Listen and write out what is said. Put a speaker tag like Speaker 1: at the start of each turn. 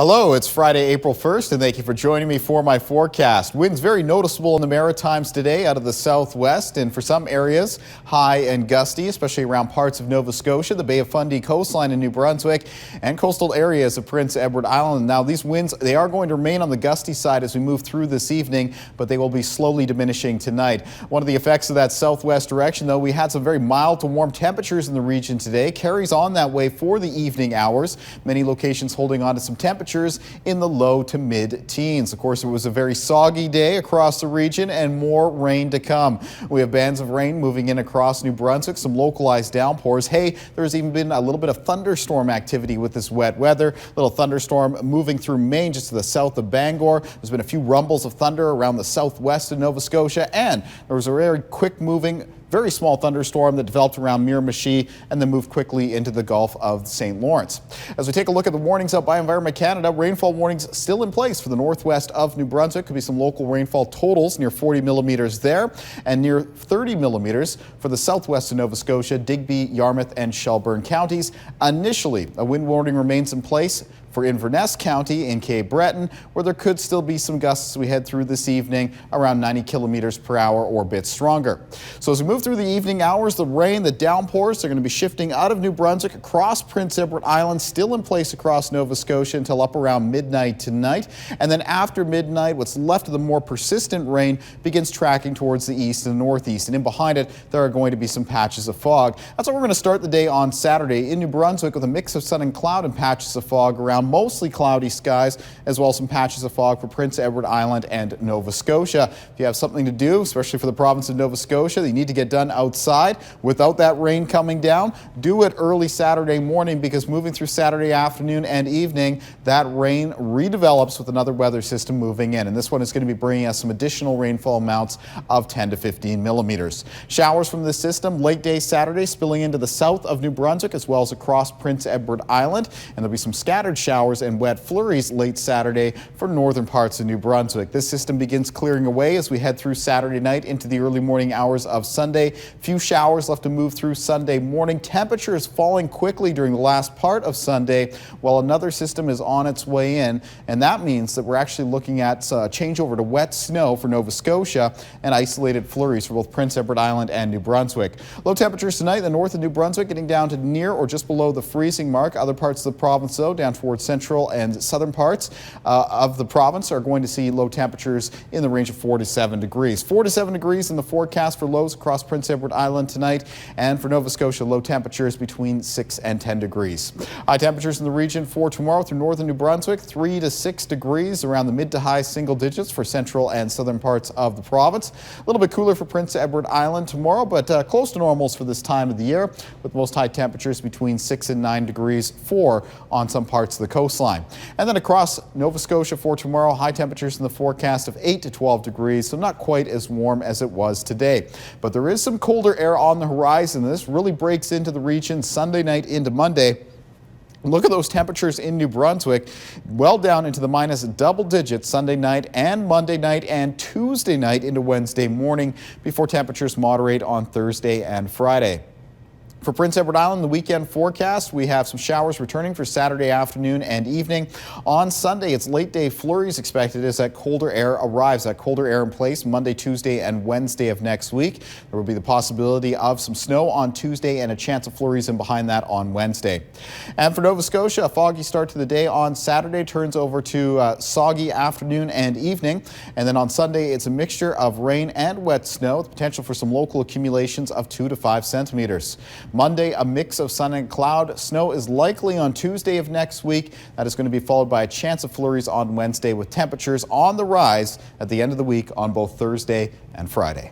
Speaker 1: Hello, it's Friday, April 1st, and thank you for joining me for my forecast. Winds very noticeable in the Maritimes today out of the southwest, and for some areas, high and gusty, especially around parts of Nova Scotia, the Bay of Fundy coastline in New Brunswick, and coastal areas of Prince Edward Island. Now, these winds, they are going to remain on the gusty side as we move through this evening, but they will be slowly diminishing tonight. One of the effects of that southwest direction, though, we had some very mild to warm temperatures in the region today. Carries on that way for the evening hours. Many locations holding on to some temperatures in the low to mid-teens. Of course, it was a very soggy day across the region and more rain to come. We have bands of rain moving in across New Brunswick, some localized downpours. Hey, there's even been a little bit of thunderstorm activity with this wet weather. Little thunderstorm moving through Maine just to the south of Bangor. There's been a few rumbles of thunder around the southwest of Nova Scotia, and there was a very quick moving very small thunderstorm that developed around Miramichi and then moved quickly into the Gulf of St. Lawrence. As we take a look at the warnings out by Environment Canada, rainfall warnings still in place for the northwest of New Brunswick. Could be some local rainfall totals near 40 millimeters there and near 30 millimeters for the southwest of Nova Scotia, Digby, Yarmouth and Shelburne counties. Initially, a wind warning remains in place for Inverness County in Cape Breton, where there could still be some gusts as we head through this evening around 90 kilometers per hour or a bit stronger. So as we move through the evening hours, the rain, the downpours are going to be shifting out of New Brunswick across Prince Edward Island, still in place across Nova Scotia until up around midnight tonight. And then after midnight, what's left of the more persistent rain begins tracking towards the east and northeast. And in behind it, there are going to be some patches of fog. That's why we're going to start the day on Saturday in New Brunswick with a mix of sun and cloud and patches of fog around mostly cloudy skies, as well as some patches of fog for Prince Edward Island and Nova Scotia. If you have something to do, especially for the province of Nova Scotia, that you need to get done outside without that rain coming down, do it early Saturday morning, because moving through Saturday afternoon and evening, that rain redevelops with another weather system moving in. And this one is going to be bringing us some additional rainfall amounts of 10 to 15 millimeters. Showers from this system late day Saturday spilling into the south of New Brunswick as well as across Prince Edward Island. And there'll be some scattered showers and wet flurries late Saturday for northern parts of New Brunswick. This system begins clearing away as we head through Saturday night into the early morning hours of Sunday. Few showers left to move through Sunday morning. Temperatures falling quickly during the last part of Sunday while another system is on its way in. And that means that we're actually looking at a changeover to wet snow for Nova Scotia and isolated flurries for both Prince Edward Island and New Brunswick. Low temperatures tonight in the north of New Brunswick getting down to near or just below the freezing mark. Other parts of the province, though, down towards central and southern parts of the province are going to see low temperatures in the range of 4 to 7 degrees. 4 to 7 degrees in the forecast for lows across Prince Edward Island tonight, and for Nova Scotia, low temperatures between 6 and 10 degrees. High temperatures in the region for tomorrow through northern New Brunswick, 3 to 6 degrees, around the mid to high single digits for central and southern parts of the province. A little bit cooler for Prince Edward Island tomorrow, but close to normals for this time of the year, with most high temperatures between 6 and 9 degrees for on some parts of the coastline. And then across Nova Scotia for tomorrow, high temperatures in the forecast of 8 to 12 degrees, so not quite as warm as it was today. But there is some colder air on the horizon. This really breaks into the region Sunday night into Monday. Look at those temperatures in New Brunswick, well down into the minus double digits Sunday night and Monday night and Tuesday night into Wednesday morning before temperatures moderate on Thursday and Friday. For Prince Edward Island, the weekend forecast, we have some showers returning for Saturday afternoon and evening. On Sunday, it's late day flurries expected as that colder air arrives. That colder air in place Monday, Tuesday, and Wednesday of next week. There will be the possibility of some snow on Tuesday and a chance of flurries in behind that on Wednesday. And for Nova Scotia, a foggy start to the day on Saturday turns over to soggy afternoon and evening. And then on Sunday, it's a mixture of rain and wet snow with potential for some local accumulations of 2 to 5 centimeters. Monday, a mix of sun and cloud. Snow is likely on Tuesday of next week. That is going to be followed by a chance of flurries on Wednesday with temperatures on the rise at the end of the week on both Thursday and Friday.